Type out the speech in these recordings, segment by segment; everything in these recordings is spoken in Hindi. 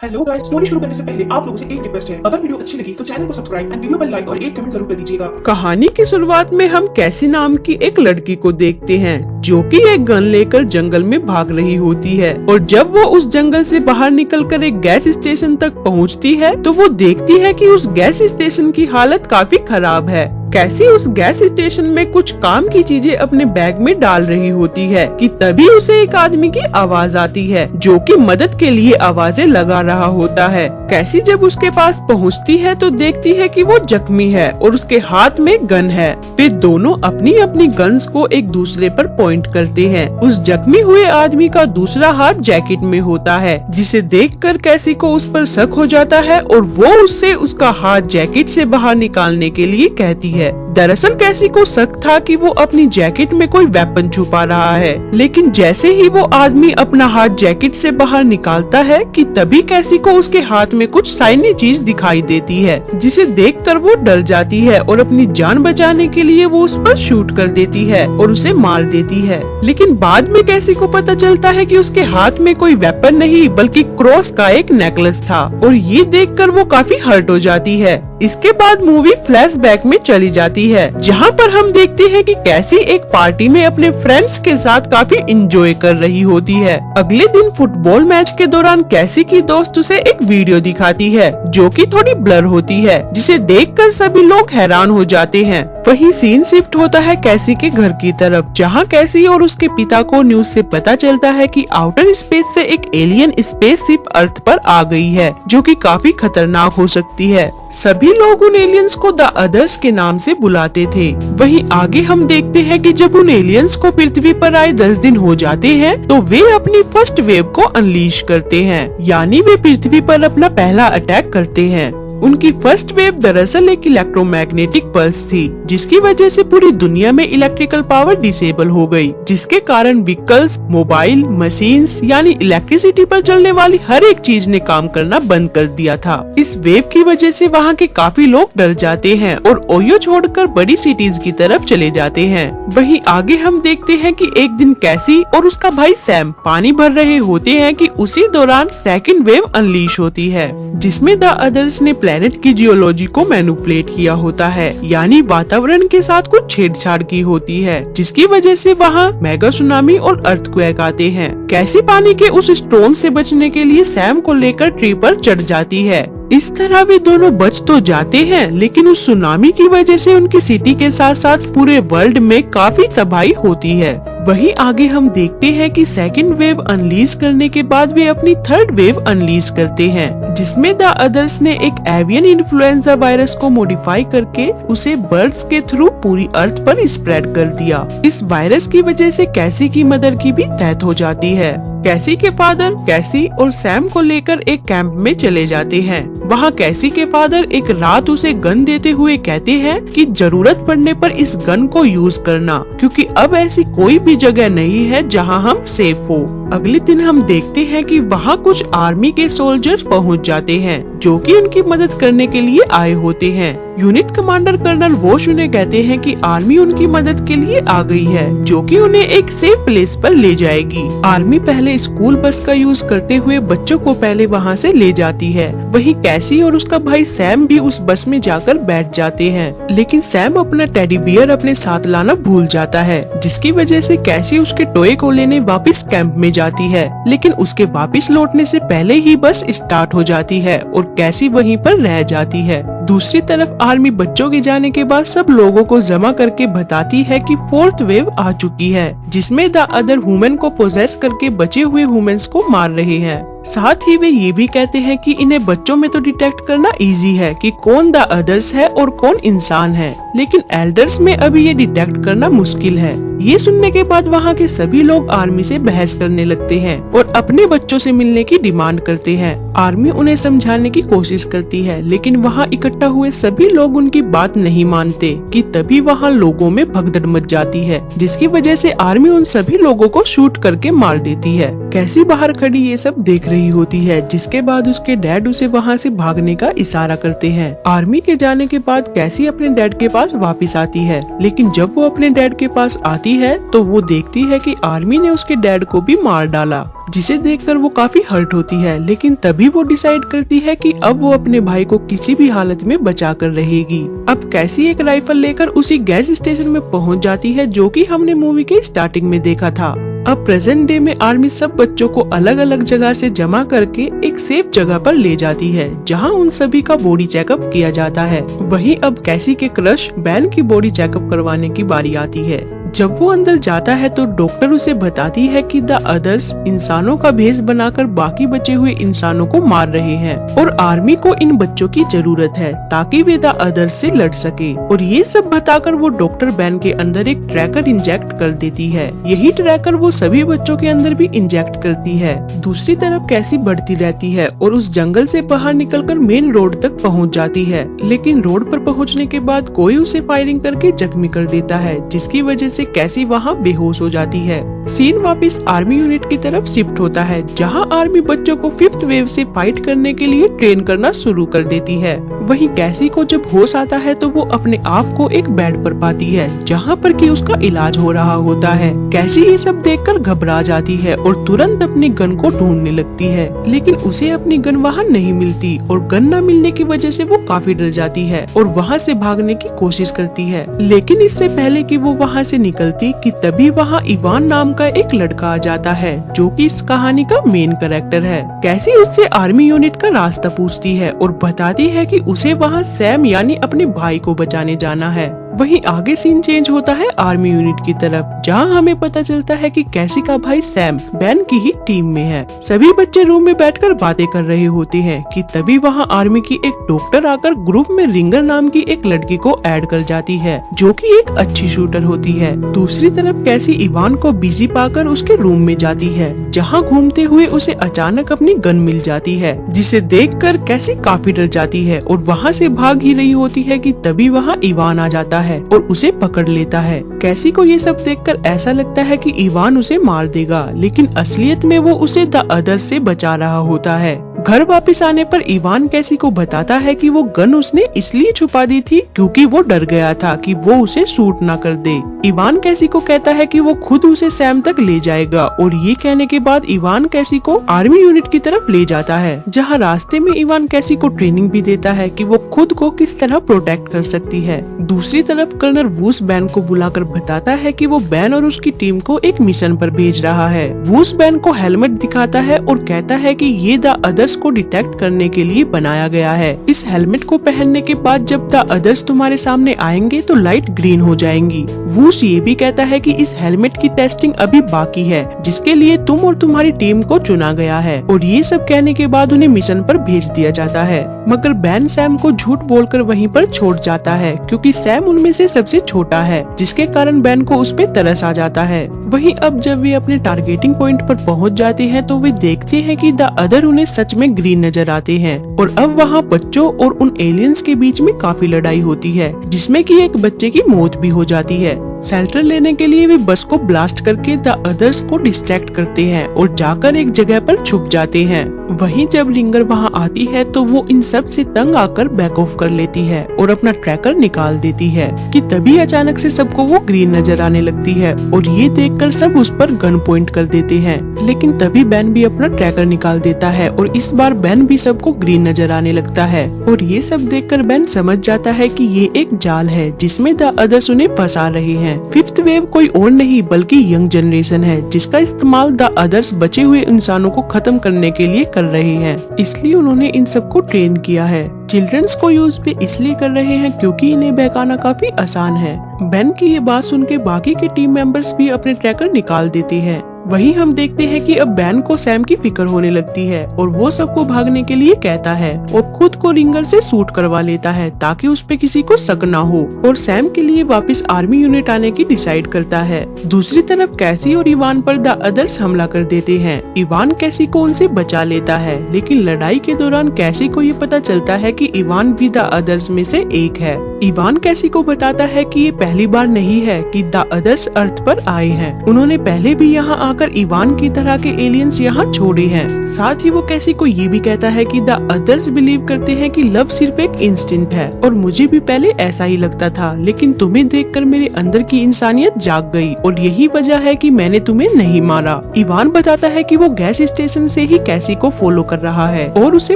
हेलो गाइस, स्टोरी शुरू करने से पहले आप लोगों से एक रिक्वेस्ट है। अगर वीडियो अच्छी लगी तो चैनल को सब्सक्राइब एंड वीडियो पर लाइक और एक कमेंट जरूर कर दीजिएगा। कहानी की शुरुआत में हम कैसी नाम की एक लड़की को देखते हैं जो कि एक गन लेकर जंगल में भाग रही होती है। और जब वो उस जंगल से बाहर निकलकर एक गैस स्टेशन तक पहुंचती है तो वो देखती है कि उस गैस स्टेशन की हालत काफी खराब है। कैसी उस गैस स्टेशन में कुछ काम की चीजें अपने बैग में डाल रही होती है कि तभी उसे एक आदमी की आवाज आती है जो कि मदद के लिए आवाजें लगा रहा होता है। कैसी जब उसके पास पहुंचती है तो देखती है कि वो जख्मी है और उसके हाथ में गन है। वे दोनों अपनी अपनी गन्स को एक दूसरे पर पॉइंट करते हैं। उस जख्मी हुए आदमी का दूसरा हाथ जैकेट में होता है, जिसे देखकर कैसी को उस पर शक हो जाता है और वो उससे उसका हाथ जैकेट से बाहर निकालने के लिए कहती है। दरअसल कैसी को शक था कि वो अपनी जैकेट में कोई वेपन छुपा रहा है, लेकिन जैसे ही वो आदमी अपना हाथ जैकेट से बाहर निकालता है कि तभी कैसी को उसके हाथ में कुछ शाइनी चीज दिखाई देती है, जिसे देखकर वो डर जाती है और अपनी जान बचाने के लिए वो उस पर शूट कर देती है और उसे मार देती है। लेकिन बाद में कैसी को पता चलता है कि उसके हाथ में कोई वेपन नहीं बल्कि क्रॉस का एक नेकलेस था और ये देखकर वो काफी हर्ट हो जाती है। इसके बाद मूवी फ्लैशबैक में चली जाती है, जहां पर हम देखते हैं कि कैसी एक पार्टी में अपने फ्रेंड्स के साथ काफी एंजॉय कर रही होती है। अगले दिन फुटबॉल मैच के दौरान कैसी की दोस्त उसे एक वीडियो दिखाती है जो कि थोड़ी ब्लर होती है, जिसे देखकर सभी लोग हैरान हो जाते हैं। वही सीन शिफ्ट होता है कैसी के घर की तरफ, जहां कैसी और उसके पिता को न्यूज से पता चलता है कि आउटर स्पेस से एक एलियन स्पेसशिप अर्थ पर आ गई है जो कि काफी खतरनाक हो सकती है। सभी लोग उन एलियंस को द अदर्स के नाम से बुलाते थे। वहीं आगे हम देखते हैं कि जब उन एलियंस को पृथ्वी पर आए 10 दिन हो जाते हैं तो वे अपनी फर्स्ट वेव को अनलीश करते हैं, यानी वे पृथ्वी पर अपना पहला अटैक करते हैं। उनकी फर्स्ट वेव दरअसल एक इलेक्ट्रोमैग्नेटिक पल्स थी, जिसकी वजह से पूरी दुनिया में इलेक्ट्रिकल पावर डिसेबल हो गई, जिसके कारण व्हीकल्स, मोबाइल, मशीन्स यानी इलेक्ट्रिसिटी पर चलने वाली हर एक चीज ने काम करना बंद कर दिया था। इस वेव की वजह से वहाँ के काफी लोग डर जाते हैं और ओयो छोड़कर बड़ी सिटीज की तरफ चले जाते हैं। वहीं आगे हम देखते हैं कि एक दिन कैसी और उसका भाई सैम पानी भर रहे होते हैं कि उसी दौरान सेकंड वेव अनलीश होती है, जिसमें द अदर्स ने प्लेनेट की जियोलॉजी को मैनिपुलेट किया होता है, यानी वातावरण के साथ कुछ छेड़छाड़ की होती है, जिसकी वजह से वहाँ मेगा सुनामी और अर्थक्वेक आते हैं। कैसी पानी के उस स्टॉर्म से बचने के लिए सैम को लेकर ट्री पर चढ़ जाती है। इस तरह वे दोनों बच तो जाते हैं, लेकिन उस सुनामी की वजह से उनकी सिटी के साथ साथ पूरे वर्ल्ड में काफी तबाही होती है। वहीं आगे हम देखते हैं कि सेकंड वेव अनलीज करने के बाद वे अपनी थर्ड वेव अनलीज करते हैं, जिसमें द अदर्स ने एक एवियन इन्फ्लुएंजा वायरस को मॉडिफाई करके उसे बर्ड्स के थ्रू पूरी अर्थ पर स्प्रेड कर दिया। इस वायरस की वजह से कैसी की मदर की भी डेथ हो जाती है। कैसी के फादर कैसी और सैम को लेकर एक कैंप में चले जाते हैं। वहाँ कैसी के फादर एक रात उसे गन देते हुए कहते हैं कि जरूरत पड़ने पर इस गन को यूज करना, क्योंकि अब ऐसी कोई भी जगह नहीं है जहाँ हम सेफ हो। अगले दिन हम देखते हैं कि वहाँ कुछ आर्मी के सोल्जर्स पहुँच जाते हैं जो कि उनकी मदद करने के लिए आए होते हैं। यूनिट कमांडर कर्नल वोश उन्हें कहते हैं कि आर्मी उनकी मदद के लिए आ गई है, जो कि उन्हें एक सेफ प्लेस पर ले जाएगी। आर्मी पहले स्कूल बस का यूज करते हुए बच्चों को पहले वहाँ से ले जाती है। वहीं कैसी और उसका भाई सैम भी उस बस में जाकर बैठ जाते हैं, लेकिन सैम अपना टेडी बियर अपने साथ लाना भूल जाता है, जिसकी वजह से कैसी उसके टॉय को लेने वापस कैंप में जाती है। लेकिन उसके वापस लौटने से पहले ही बस स्टार्ट हो जाती है और कैसी वहीं पर रह जाती है। दूसरी तरफ आर्मी बच्चों के जाने के बाद सब लोगों को जमा करके बताती है कि फोर्थ वेव आ चुकी है, जिसमें द अदर ह्यूमन को पोजेस करके बचे हुए ह्यूमंस को मार रहे हैं। साथ ही वे ये भी कहते हैं कि इन्हें बच्चों में तो डिटेक्ट करना इजी है कि कौन द अदर्स है और कौन इंसान है, लेकिन एल्डर्स में अभी ये डिटेक्ट करना मुश्किल है। ये सुनने के बाद वहाँ के सभी लोग आर्मी से बहस करने लगते हैं और अपने बच्चों से मिलने की डिमांड करते हैं। आर्मी उन्हें समझाने की कोशिश करती है, लेकिन वहाँ इकट्ठा हुए सभी लोग उनकी बात नहीं मानते कि तभी वहाँ लोगों में भगदड़ मच जाती है, जिसकी वजह से आर्मी उन सभी लोगों को शूट करके मार देती है। कैसी बाहर खड़ी ये सब देख रही होती है, जिसके बाद उसके डैड उसे वहाँ से भागने का इशारा करते हैं। आर्मी के जाने के बाद कैसी अपने डैड के पास वापस आती है, लेकिन जब वो अपने डैड के पास आती है तो वो देखती है कि आर्मी ने उसके डैड को भी मार डाला। जिसे देखकर वो काफी हर्ट होती है, लेकिन तभी वो डिसाइड करती है कि अब वो अपने भाई को किसी भी हालत में बचा कर रहेगी। अब कैसी एक राइफल लेकर उसी गैस स्टेशन में पहुंच जाती है जो कि हमने मूवी के स्टार्टिंग में देखा था। अब प्रेजेंट डे में आर्मी सब बच्चों को अलग अलग जगह से जमा करके एक सेफ जगह पर ले जाती है, जहां उन सभी का बॉडी चेकअप किया जाता है। वहीं अब कैसी के क्रश बैन की बॉडी चेकअप करवाने की बारी आती है। जब वो अंदर जाता है तो डॉक्टर उसे बताती है कि द अदर्स इंसानों का भेष बनाकर बाकी बचे हुए इंसानों को मार रहे हैं और आर्मी को इन बच्चों की जरूरत है ताकि वे द अदर्स से लड़ सके। और ये सब बताकर वो डॉक्टर बैन के अंदर एक ट्रैकर इंजेक्ट कर देती है। यही ट्रैकर वो सभी बच्चों के अंदर भी इंजेक्ट करती है। दूसरी तरफ कैसी बढ़ती रहती है और उस जंगल से बाहर निकलकर मेन रोड तक पहुंच जाती है, लेकिन रोड पर पहुंचने के बाद कोई उसे फायरिंग करके जख्मी कर देता है, जिसकी वजह से कैसी वहाँ बेहोश हो जाती है। सीन वापस आर्मी यूनिट की तरफ शिफ्ट होता है, जहाँ आर्मी बच्चों को 5th वेव से फाइट करने के लिए ट्रेन करना शुरू कर देती है। वहीं कैसी को जब होश आता है तो वो अपने आप को एक बेड पर पाती है, जहाँ पर कि उसका इलाज हो रहा होता है। कैसी ये सब देखकर घबरा जाती है और तुरंत अपनी गन को ढूंढने लगती है, लेकिन उसे अपनी गन वहाँ नहीं मिलती और गन न मिलने की वजह से वो काफी डर जाती है और वहाँ से भागने की कोशिश करती है। लेकिन इससे पहले कि वो वहाँ से निकलती कि तभी वहाँ इवान नाम का एक लड़का आ जाता है, जो कि इस कहानी का मेन कैरेक्टर है। कैसी उससे आर्मी यूनिट का रास्ता पूछती है और बताती है कि उसे वहाँ सैम यानी अपने भाई को बचाने जाना है। वहीं आगे सीन चेंज होता है आर्मी यूनिट की तरफ, जहां हमें पता चलता है कि कैसी का भाई सैम बैन की ही टीम में है। सभी बच्चे रूम में बैठकर बातें कर रहे होते हैं कि तभी वहां आर्मी की एक डॉक्टर आकर ग्रुप में रिंगर नाम की एक लड़की को ऐड कर जाती है, जो कि एक अच्छी शूटर होती है। दूसरी तरफ कैसी इवान को बिजी पाकर उसके रूम में जाती है, जहाँ घूमते हुए उसे अचानक अपनी गन मिल जाती है, जिसे देखकर कैसी काफी डर जाती है और वहाँ से भाग ही रही होती है कि तभी वहाँ इवान आ जाता है और उसे पकड़ लेता है। कैसी को ये सब देखकर ऐसा लगता है कि इवान उसे मार देगा, लेकिन असलियत में वो उसे द अदर से बचा रहा होता है। घर वापस आने पर इवान कैसी को बताता है कि वो गन उसने इसलिए छुपा दी थी क्योंकि वो डर गया था कि वो उसे शूट ना कर दे। इवान कैसी को कहता है कि वो खुद उसे सैम तक ले जाएगा और ये कहने के बाद इवान कैसी को आर्मी यूनिट की तरफ ले जाता है, जहाँ रास्ते में इवान कैसी को ट्रेनिंग भी देता है कि वो खुद को किस तरह प्रोटेक्ट कर सकती है। दूसरी तरफ कर्नल वूस बैन को बुलाकर बताता है कि वो बैन और उसकी टीम को एक मिशन पर भेज रहा है। वूस बैन को हेलमेट दिखाता है और कहता है कि ये द अदर्स को डिटेक्ट करने के लिए बनाया गया है। इस हेलमेट को पहनने के बाद जब द अदर्स तुम्हारे सामने आएंगे तो लाइट ग्रीन हो जाएंगी। वूस ये भी कहता है कि इस हेलमेट की टेस्टिंग अभी बाकी है, जिसके लिए तुम और तुम्हारी टीम को चुना गया है। और ये सब कहने के बाद उन्हें मिशन पर भेज दिया जाता है, मगर बैन सैम को झूठ बोलकर वहीं पर छोड़ जाता है क्योंकि सैम उनमें से सबसे छोटा है, जिसके कारण बैन को उस पे तरस आ जाता है। वहीं अब जब वे अपने टारगेटिंग पॉइंट पर पहुंच जाते हैं तो वे देखते हैं कि द अदर उन्हें सच में ग्रीन नजर आते हैं और अब वहाँ बच्चों और उन एलियंस के बीच में काफी लड़ाई होती है, जिसमें कि एक बच्चे की मौत भी हो जाती है। शेल्टर लेने के लिए वे बस को ब्लास्ट करके द अदर्स को डिस्ट्रैक्ट करते हैं और जाकर एक जगह पर छुप जाते हैं। वहीं जब लिंगर वहां आती है तो वो इन सब से तंग आकर बैक ऑफ कर लेती है और अपना ट्रैकर निकाल देती है कि तभी अचानक से सबको वो ग्रीन नजर आने लगती है और ये देखकर सब उस पर गन पॉइंट कर देते हैं। लेकिन तभी बैन भी अपना ट्रैकर निकाल देता है और इस बार बैन भी सबको ग्रीन नजर आने लगता है और ये सब देखकर बैन समझ जाता है कि ये एक जाल है जिसमें द अदर्स उन्हें फंसा रहे हैं। 5th वेव कोई और नहीं बल्कि यंग जनरेशन है, जिसका इस्तेमाल द अदर्स बचे हुए इंसानों को खत्म करने के लिए कर रहे हैं, इसलिए उन्होंने इन सबको ट्रेन किया है। चिल्ड्रंस को यूज पे इसलिए कर रहे हैं क्योंकि इन्हें बहकाना काफी आसान है। बेन की ये बात सुन के बाकी के टीम मेंबर्स भी अपने ट्रैकर निकाल देते हैं। वहीं हम देखते हैं कि अब बैन को सैम की फिक्र होने लगती है और वो सबको भागने के लिए कहता है और खुद को रिंगर से शूट करवा लेता है ताकि उस पे किसी को शक ना हो और सैम के लिए वापस आर्मी यूनिट आने की डिसाइड करता है। दूसरी तरफ कैसी और इवान पर द अदर्स हमला कर देते हैं। इवान कैसी को उनसे बचा लेता है, लेकिन लड़ाई के दौरान कैसी को ये पता चलता है कि इवान भी द अदर्स में से एक है। इवान कैसी को बताता है कि ये पहली बार नहीं है कि द अदर्स अर्थ पर आए हैं, उन्होंने पहले भी यहाँ आकर इवान की तरह के एलियंस यहाँ छोड़े हैं। साथ ही वो कैसी को ये भी कहता है कि द अदर्स बिलीव करते हैं कि लव सिर्फ एक इंस्टिंक्ट है, और मुझे भी पहले ऐसा ही लगता था, लेकिन तुम्हें देखकर मेरे अंदर की इंसानियत जाग गई और यही वजह है कि मैंने तुम्हें नहीं मारा। इवान बताता है कि वो गैस स्टेशन से ही कैसी को फॉलो कर रहा है और उसे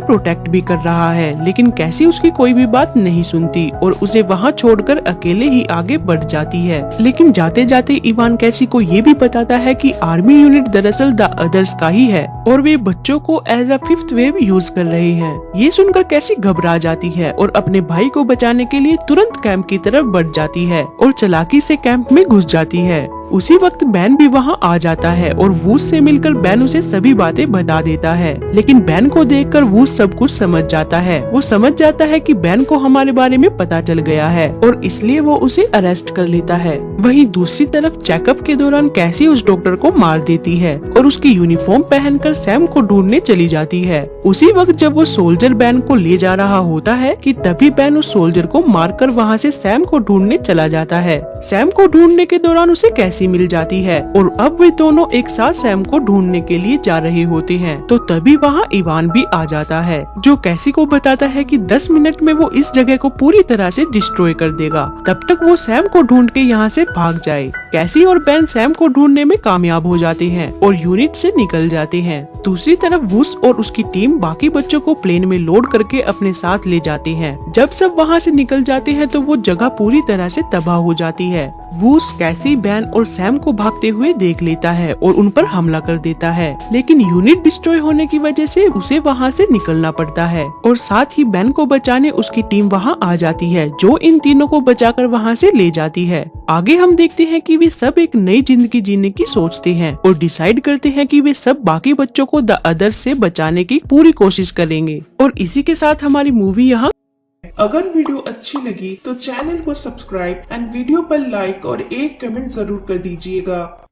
प्रोटेक्ट भी कर रहा है, लेकिन कैसी उसकी कोई भी बात नहीं सुनती और उसे वहाँ छोड़कर अकेले ही आगे बढ़ जाती है। लेकिन जाते जाते इवान कैसी को ये भी बताता है कि आर्मी यूनिट दरअसल द अदर्स का ही है और वे बच्चों को as a fifth wave use कर रहे हैं। ये सुनकर कैसी घबरा जाती है और अपने भाई को बचाने के लिए तुरंत कैंप की तरफ बढ़ जाती है और चालाकी से कैंप में घुस जाती है। उसी वक्त बैन भी वहाँ आ जाता है और वूस से मिलकर बैन उसे सभी बातें बता देता है, लेकिन बैन को देखकर वूस सब कुछ समझ जाता है। वो समझ जाता है कि बैन को हमारे बारे में पता चल गया है और इसलिए वो उसे अरेस्ट कर लेता है। वहीं दूसरी तरफ चेकअप के दौरान कैसी उस डॉक्टर को मार देती है और उसकी यूनिफॉर्म पहनकर सैम को ढूंढने चली जाती है। उसी वक्त जब वो सोल्जर बैन को ले जा रहा होता है कि तभी बैन उस सोल्जर को मारकर वहाँ से सैम को ढूंढने चला जाता है। सैम को ढूंढने के दौरान उसे कैसी मिल जाती है और अब वे दोनों एक साथ सैम को ढूंढने के लिए जा रहे होते हैं। तो तभी वहाँ इवान भी आ जाता है जो कैसी को बताता है कि 10 मिनट में वो इस जगह को पूरी तरह से डिस्ट्रॉय कर देगा, तब तक वो सैम को ढूंढ के यहाँ से भाग जाए। कैसी और बैन सैम को ढूंढने में कामयाब हो जाते हैं और यूनिट से निकल जाते हैं। दूसरी तरफ वुस और उसकी टीम बाकी बच्चों को प्लेन में लोड करके अपने साथ ले जाते हैं। जब सब वहाँ से निकल जाते हैं तो वो जगह पूरी तरह से तबाह हो जाती है। वुस कैसी, बैन और सैम को भागते हुए देख लेता है और उन पर हमला कर देता है, लेकिन यूनिट डिस्ट्रॉय होने की वजह से उसे वहाँ से निकलना पड़ता है और साथ ही बैन को बचाने उसकी टीम वहाँ आ जाती है जो इन तीनों को बचाकर वहाँ से ले जाती है। आगे हम देखते हैं कि वे सब एक नई जिंदगी जीने की सोचते हैं और डिसाइड करते हैं कि वे सब बाकी बच्चों को द अदर्स से बचाने की पूरी कोशिश करेंगे। और इसी के साथ हमारी मूवी यहाँ। अगर वीडियो अच्छी लगी तो चैनल को सब्सक्राइब एंड वीडियो पर लाइक और एक कमेंट जरूर कर दीजिएगा।